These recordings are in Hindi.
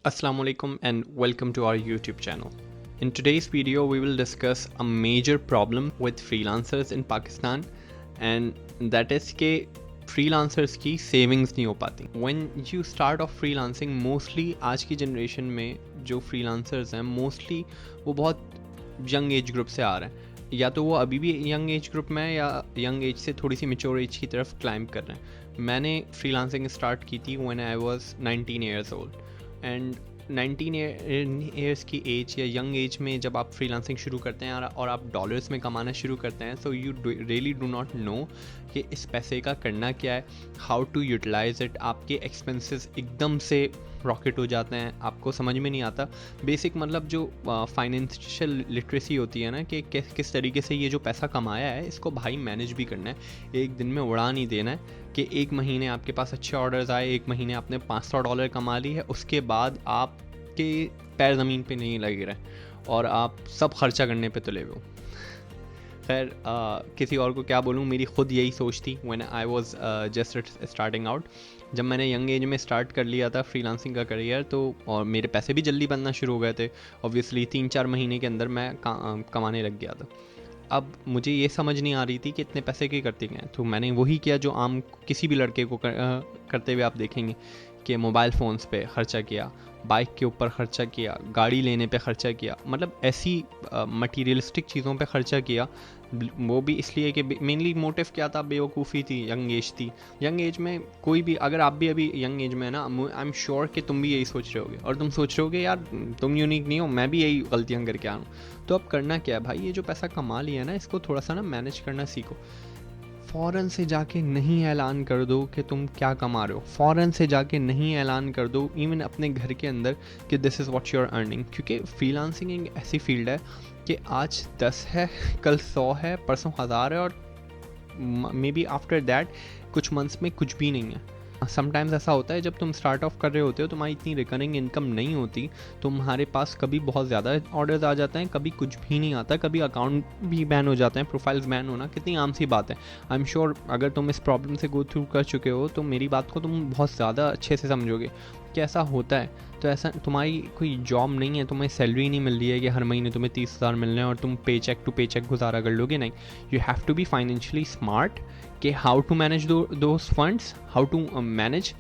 Assalamu alaikum and welcome to our YouTube channel. In today's video, we will discuss a major problem with freelancers in Pakistan, and that is कि freelancers की savings नहीं हो पाती. When you start off freelancing, mostly आज की generation में जो freelancers हैं mostly वो बहुत young age group से आ रहे हैं, या तो वो अभी भी यंग एज ग्रुप में है या यंग एज से थोड़ी सी मेच्योर एज की तरफ क्लाइंब कर रहे हैं. मैंने फ्रीलांसिंग स्टार्ट की थी when I was 19 years old, and 19 years की एज या यंग एज में जब आप फ्रीलांसिंग शुरू करते हैं और आप डॉलर्स में कमाना शुरू करते हैं, so you really do not know कि इस पैसे का करना क्या है, हाउ टू यूटिलाइज इट. आपके एक्सपेंसेस एकदम से रॉकेट हो जाते हैं, आपको समझ में नहीं आता. बेसिक मतलब जो फाइनेंशियल लिटरेसी होती है ना, कि किस तरीके से ये जो पैसा कमाया है इसको भाई मैनेज भी करना है, एक दिन में उड़ा नहीं देना है. कि एक महीने आपके पास अच्छे ऑर्डर्स आए, एक महीने आपने $500 कमा ली है, उसके बाद आपके पैर ज़मीन पे नहीं लगे रहे और आप सब खर्चा करने पे तुले हुए हो. खैर किसी और को क्या बोलूँ, मेरी खुद यही सोच थी when I was just starting out. जब मैंने यंग एज में स्टार्ट कर लिया था फ्रीलांसिंग का करियर, तो और मेरे पैसे भी जल्दी बनना शुरू हो गए थे. ऑब्वियसली 3-4 महीने के अंदर मैं कमाने लग गया था. अब मुझे ये समझ नहीं आ रही थी कि इतने पैसे की करती हैं, तो मैंने वही किया जो आम किसी भी लड़के को करते हुए आप देखेंगे, कि मोबाइल फ़ोन्स पे ख़र्चा किया, बाइक के ऊपर ख़र्चा किया, गाड़ी लेने पे ख़र्चा किया, मतलब ऐसी मटीरियलिस्टिक चीज़ों पे ख़र्चा किया. वो भी इसलिए कि मेनली मोटिव क्या था, बेवकूफ़ी थी, यंग एज थी. यंग एज में कोई भी, अगर आप भी अभी यंग एज में है ना, आई एम श्योर कि तुम भी यही सोच रहे होगे, और तुम सोच रहे होगे यार तुम यूनिक नहीं हो, मैं भी यही गलतियाँ करके आया हूँ. तो अब करना क्या है भाई, ये जो पैसा कमा लिया ना, इसको थोड़ा सा ना मैनेज करना सीखो. फ़ौरन से जाके नहीं ऐलान कर दो कि तुम क्या कमा रहे हो. फ़ौरन से जाके नहीं ऐलान कर दो इवन अपने घर के अंदर कि this is what you are earning. क्योंकि फ्रीलांसिंग एक ऐसी फील्ड है कि आज 10 है, कल 100 है, परसों 1000 है, और मे बी आफ्टर दैट कुछ मंथ्स में कुछ भी नहीं है. समटाइम्स ऐसा होता है, जब तुम स्टार्ट ऑफ कर रहे होते हो, तुम्हारी इतनी रिकरिंग इनकम नहीं होती, तुम्हारे पास कभी बहुत ज़्यादा ऑर्डर्स आ जाते हैं, कभी कुछ भी नहीं आता, कभी अकाउंट भी बैन हो जाते हैं. प्रोफाइल्स बैन होना कितनी आम सी बात है. आई एम श्योर अगर तुम इस प्रॉब्लम से गो थ्रू कर चुके हो तो मेरी बात को तुम बहुत ज़्यादा अच्छे से समझोगे कि ऐसा होता है. तो ऐसा तुम्हारी कोई जॉब नहीं है, तुम्हें सैलरी नहीं मिल रही है कि हर महीने तुम्हें 30,000 मिल रहे हैं और तुम पे चेक टू पे चेक गुजारा कर लोगे. नहीं, you have to be financially smart कि how to manage those funds, how to manage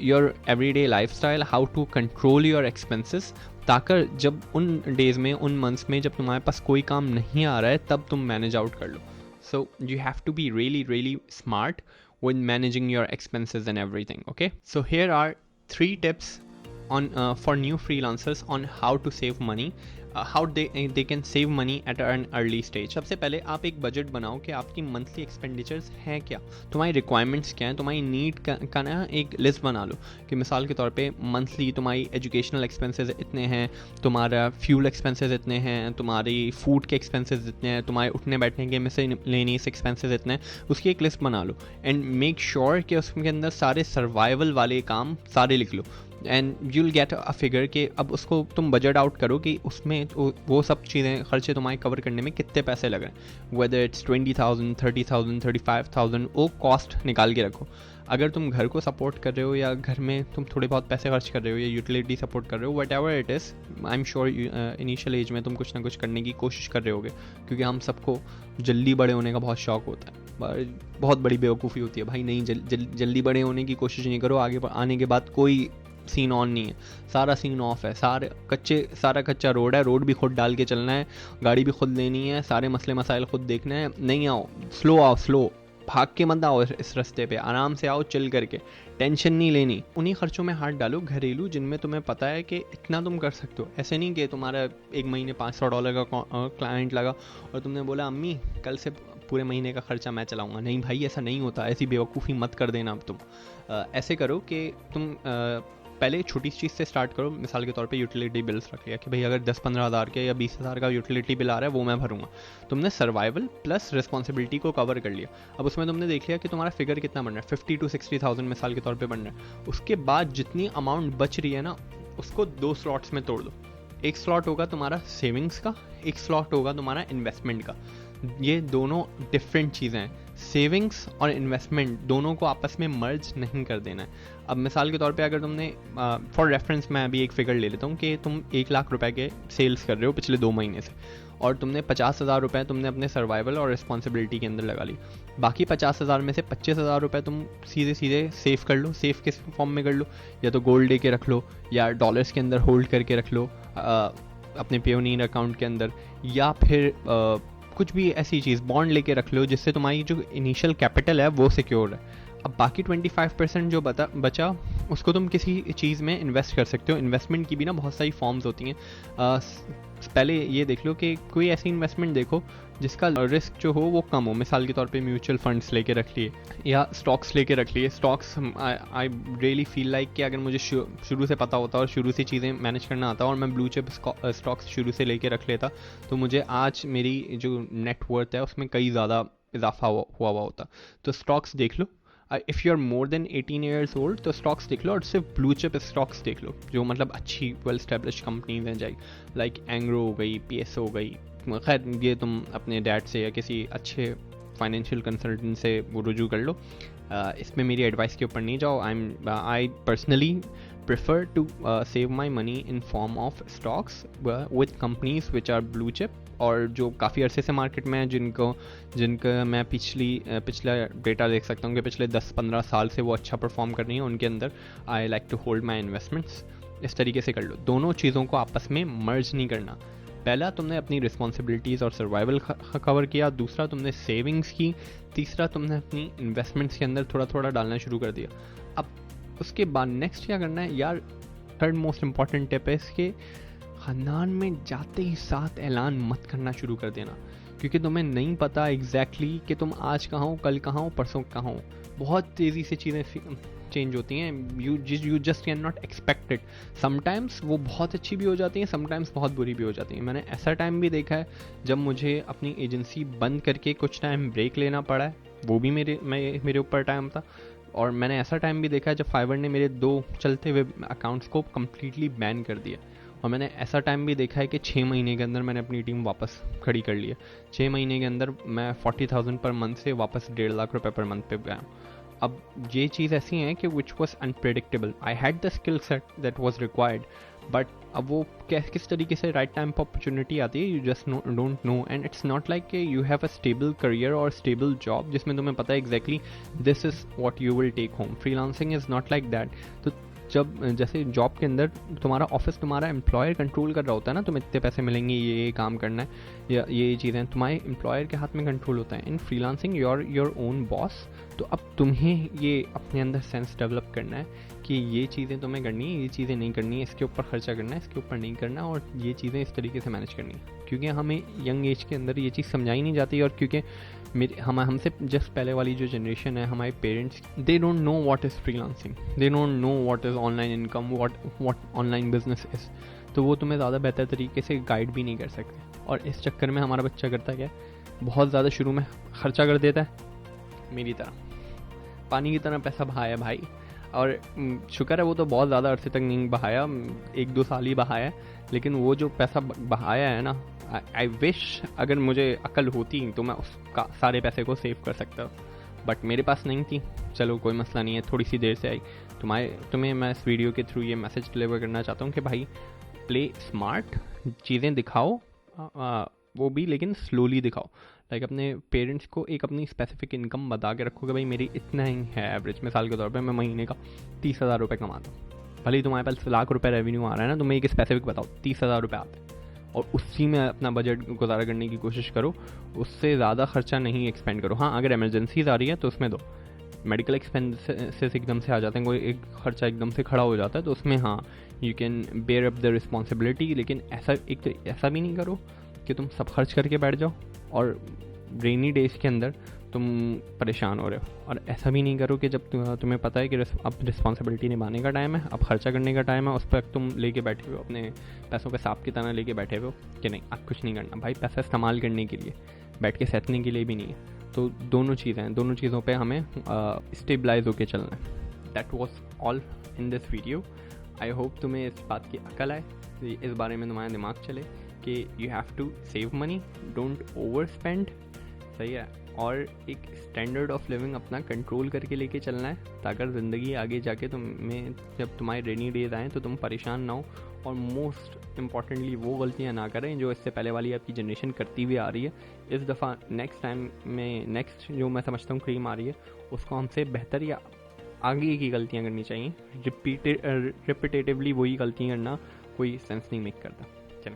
your everyday lifestyle, how to control your expenses, ताकि जब उन डेज़ में, उन मंथ्स में जब तुम्हारे पास कोई काम नहीं आ रहा है, तब तुम मैनेज आउट कर लो. So you have to be really smart when managing your expenses and everything. Okay, so here are 3 tips on for new freelancers on how to save money, how they can save money at an early stage. सबसे पहले आप एक बजट बनाओ कि आपकी मंथली एक्सपेंडिचर्स हैं क्या, तुम्हारी रिक्वायरमेंट्स क्या हैं, तुम्हारी नीड का ना एक लिस्ट बना लो. कि मिसाल के तौर पे मंथली तुम्हारी एजुकेशनल एक्सपेंसेस इतने हैं, तुम्हारा फ्यूल एक्सपेंसेस इतने हैं, तुम्हारी फूड के एक्सपेंसेस इतने हैं, तुम्हारे उठने बैठने के मिसलेनियस एक्सपेंसेस इतने हैं. उसकी एक लिस्ट बना लो एंड मेक श्योर कि उसके अंदर सारे सर्वाइवल वाले काम सारे लिख लो, and you'll get a figure कि अब उसको तुम बजट आउट करो कि उसमें वो सब चीज़ें, खर्चे तुम्हारे कवर करने में कितने पैसे लग रहे हैं. वेदर इट्स 20,000, 30,000, 35,000, वो कॉस्ट निकाल के रखो. अगर तुम घर को सपोर्ट कर रहे हो या घर में तुम थोड़े बहुत पैसे खर्च कर रहे हो या यूटिलिटी सपोर्ट कर रहे हो, whatever it is, I am sure initial age में तुम कुछ ना कुछ करने की कोशिश कर रहे होगे, क्योंकि हम सबको जल्दी बड़े होने का बहुत शौक होता है. बहुत बड़ी बेवकूफ़ी होती है भाई, नहीं जल्दी बड़े होने की कोशिश नहीं करो. आगे आने के बाद कोई सीन ऑन नहीं है, सारा सीन ऑफ है. सारा कच्चा रोड है, रोड भी खुद डाल के चलना है, गाड़ी भी खुद लेनी है, सारे मसले मसाइल खुद देखने हैं. नहीं आओ, स्लो, भाग के मत आओ इस रास्ते पे, आराम से आओ, चिल करके, टेंशन नहीं लेनी. उन्हीं खर्चों में हाथ डालो घरेलू, जिनमें तुम्हें पता है कि इतना तुम कर सकते हो. ऐसे नहीं कि तुम्हारा एक महीने $500 का क्लाइंट लगा और तुमने बोला अम्मी कल से पूरे महीने का खर्चा मैं चलाऊंगा. नहीं भाई, ऐसा नहीं होता. ऐसी बेवकूफ़ी मत कर देना. अब तुम ऐसे करो कि तुम पहले छोटी चीज़ से स्टार्ट करो. मिसाल के तौर पे यूटिलिटी बिल्स रख लिया कि भाई अगर 10-15 हज़ार के या 20,000 का यूटिलिटी बिल आ रहा है, वो मैं भरूंगा. तुमने सर्वाइवल प्लस रिस्पॉन्सिबिलिटी को कवर कर लिया. अब उसमें तुमने देख लिया कि तुम्हारा फिगर कितना बन रहा है, 50 to 60,000 मिसाल के तौर पे बन रहा है. उसके बाद जितनी अमाउंट बच रही है ना, उसको 2 स्लॉट्स में तोड़ दो. एक स्लॉट होगा तुम्हारा सेविंग्स का, एक स्लॉट होगा तुम्हारा इन्वेस्टमेंट का. ये दोनों डिफरेंट चीज़ें हैं. सेविंग्स और इन्वेस्टमेंट दोनों को आपस में मर्ज नहीं कर देना है। अब मिसाल के तौर पे अगर तुमने फॉर रेफरेंस मैं अभी एक फिगर ले लेता हूँ कि तुम 1 लाख रुपए के सेल्स कर रहे हो पिछले 2 महीने से, और तुमने 50,000 रुपये तुमने अपने सर्वाइवल और रिस्पॉन्सिबिलिटी के अंदर लगा ली। बाकी 50,000 में से 25,000 रुपये तुम सीधे सीधे सेव कर लो। सेव किस फॉर्म में कर लो, या तो गोल्ड लेके रख लो, या डॉलर्स के अंदर होल्ड करके रख लो अपने पेयोनीर अकाउंट के अंदर, या फिर कुछ भी ऐसी चीज़ बॉन्ड लेके रख लो जिससे तुम्हारी जो इनिशियल कैपिटल है वो सिक्योर है। अब बाकी 25% जो बचा उसको तुम किसी चीज़ में इन्वेस्ट कर सकते हो। इन्वेस्टमेंट की भी ना बहुत सारी फॉर्म्स होती हैं। पहले ये देख लो कि कोई ऐसी इन्वेस्टमेंट देखो जिसका रिस्क जो हो वो कम हो। मिसाल के तौर पे म्यूचुअल फंड्स लेके रख लिए या स्टॉक्स लेके रख लिए। Stocks I really feel like कि अगर मुझे शुरू से पता होता और शुरू से चीज़ें मैनेज करना आता और मैं ब्लू चिप स्टॉक्स शुरू से लेके रख लेता तो मुझे आज मेरी जो नेटवर्थ है उसमें कई ज़्यादा इजाफा हुआ होता। तो स्टॉक्स देख लो। If you are more than 18 years old तो स्टॉक्स देख लो, और सिर्फ ब्लू चिप स्टॉक्स देख लो जो मतलब अच्छी वेल स्टैब्लिश कंपनीज हैं, जाएगी लाइक एंग्रो हो गई, PSO हो गई। खैर ये तुम अपने डैड से या किसी अच्छे फाइनेंशियल कंसल्टेंट से वो रुजू कर लो। इसमें मेरी एडवाइस के ऊपर नहीं जाओ। I personally prefer to save my money in form of stocks with companies which are blue chip, और जो काफ़ी अरसे से मार्केट में है, जिनका मैं पिछला डेटा देख सकता हूँ कि पिछले 10-15 साल से वो अच्छा परफॉर्म कर रही हैं। उनके अंदर I like to hold my investments. इस तरीके से कर लो। दोनों चीज़ों को आपस में मर्ज नहीं करना। पहला तुमने अपनी रिस्पॉन्सिबिलिटीज़ और सर्वाइवल कवर किया, दूसरा तुमने सेविंग्स की, तीसरा तुमने अपनी इन्वेस्टमेंट्स के अंदर थोड़ा थोड़ा डालना शुरू कर दिया। अब उसके बाद नेक्स्ट क्या करना है यार, थर्ड मोस्ट इंपॉर्टेंट टिप है इसके, खानदान में जाते ही साथ ऐलान मत करना शुरू कर देना, क्योंकि तुम्हें नहीं पता एग्जैक्टली कि तुम आज कहाँ हो, कल कहाँ हो, परसों कहाँ हो। बहुत तेज़ी से चीज़ें चेंज होती हैं। You just can not expect it. Sometimes वो बहुत अच्छी भी हो जाती हैं, समटाइम्स बहुत बुरी भी हो जाती हैं। मैंने ऐसा टाइम भी देखा है जब मुझे अपनी एजेंसी बंद करके कुछ टाइम ब्रेक लेना पड़ा है, वो भी मेरे ऊपर टाइम था। और मैंने ऐसा टाइम भी देखा है जब फाइवर ने मेरे 2 चलते हुए अकाउंट्स को कम्प्लीटली बैन कर दिया। और मैंने ऐसा टाइम भी देखा है कि 6 महीने के अंदर मैंने अपनी टीम वापस खड़ी कर ली है। 6 महीने के अंदर मैं 40,000 पर मंथ से वापस 1.5 लाख रुपए पर मंथ पे गया। अब ये चीज़ ऐसी है कि which was unpredictable. I had the skill set that was required, but अब वो किस तरीके से राइट टाइम पर अपॉर्चुनिटी आती है, you just don't know. And it's not like कि you have a stable career और स्टेबल जॉब जिसमें तुम्हें पता है exactly this is what you will take home. Freelancing is not like that. तो जब जैसे जॉब के अंदर तुम्हारा ऑफिस तुम्हारा एम्प्लॉयर कंट्रोल कर रहा होता है ना, तुम्हें इतने पैसे मिलेंगे, ये काम करना है, या ये चीज़ें तुम्हारे एम्प्लॉयर के हाथ में कंट्रोल होता है। इन फ्रीलांसिंग योर ओन बॉस। तो अब तुम्हें ये अपने अंदर सेंस डेवलप करना है कि ये चीज़ें तुम्हें करनी है, ये चीज़ें नहीं करनी है, इसके ऊपर खर्चा करना है, इसके ऊपर नहीं करना, और ये चीज़ें इस तरीके से मैनेज करनी है। क्योंकि हमें यंग एज के अंदर ये चीज़ समझाई नहीं जाती, और क्योंकि हमसे जस्ट पहले वाली जो जनरेशन है, हमारे parents, they don't know what is freelancing, they don't know what is online income, what online business is. तो वो तुम्हें ज़्यादा बेहतर तरीके से गाइड भी नहीं कर सकते। और इस चक्कर में हमारा बच्चा करता क्या है, बहुत ज़्यादा शुरू में खर्चा कर देता है, मेरी तरह पानी की तरह पैसा बहाया भाई। और शुक्र है वो तो बहुत ज़्यादा अरसे तक नहीं बहाया, 1-2 साल ही बहाया, लेकिन वो जो पैसा बहाया है ना, आई विश अगर मुझे अकल होती तो मैं उसका सारे पैसे को सेव कर सकता, बट मेरे पास नहीं थी। चलो कोई मसला नहीं है, थोड़ी सी देर से आई। तुम्हें मैं इस वीडियो के थ्रू ये मैसेज डिलीवर करना चाहता हूँ कि भाई प्ले स्मार्ट, चीज़ें दिखाओ, वो भी लेकिन स्लोली दिखाओ। लाइक अपने पेरेंट्स को एक अपनी स्पेसिफिक इनकम बता के रखो कि भाई मेरी इतना ही है एवरेज। मिसाल के तौर पे मैं महीने का 30,000 रुपये कमाता हूँ। भले ही तुम्हारे पास लाख रुपये रेवेन्यू आ रहा है ना, तुम्हें एक स्पेसिफिक बताओ 30,000 रुपये आते हैं, और उसी में अपना बजट गुजारा करने की कोशिश करो। उससे ज़्यादा खर्चा नहीं एक्सपेंड करो। हाँ, अगर एमरजेंसीज आ रही है तो उसमें दो। मेडिकल एक्सपेंसेस एकदम से आ जाते हैं, कोई एक खर्चा एकदम से खड़ा हो जाता है, तो उसमें हाँ you can bear up the responsibility. लेकिन ऐसा भी नहीं करो कि तुम सब खर्च करके बैठ जाओ और रेनी डेज के अंदर तुम परेशान हो रहे हो। और ऐसा भी नहीं करो कि जब तुम्हें पता है कि अब रिस्पॉन्सिबिलिटी निभाने का टाइम है, अब खर्चा करने का टाइम है, उस पर तुम लेके बैठे हो, अपने पैसों पे सांप की तरह लेके बैठे हो कि नहीं अब कुछ नहीं करना। भाई पैसा इस्तेमाल करने के लिए, बैठ के सहतने के लिए भी नहीं है। तो दोनों चीज़ों पे हमें स्टेबलाइज होकर चलना है। That was all in this video. I hope तुम्हें इस बात की अकल आए, इस बारे में तुम्हारा दिमाग चले कि you have to save money, don't overspend, सही है। और एक स्टैंडर्ड ऑफ लिविंग अपना कंट्रोल करके लेके चलना है, ताकि ज़िंदगी आगे जाके तुम्हें जब तुम्हारे रेनी डेज आएँ तो तुम परेशान ना हो, और मोस्ट इम्पॉर्टेंटली वो गलतियाँ ना करें जो इससे पहले वाली आपकी जनरेशन करती हुई आ रही है। इस दफ़ा नेक्स्ट टाइम में नेक्स्ट जो मैं समझता हूँ क्रीम आ रही है, उसको हमसे बेहतर या आगे की गलतियाँ करनी चाहिए। रिपीटेटिवली वही गलतियाँ करना कोई सेंस नहीं मेक करता। चलें,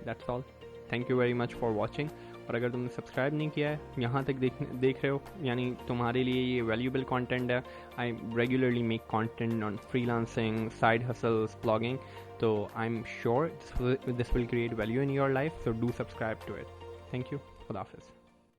that's all. Thank you very much for watching. और अगर तुमने सब्सक्राइब नहीं किया है, यहाँ तक देख रहे हो, यानी तुम्हारे लिए ये वैल्यूएबल कंटेंट है। I regularly make content on freelancing, side hustles, blogging, तो I am sure this will create value in your life, so do subscribe to it. Thank you, खुदा हाफिज़।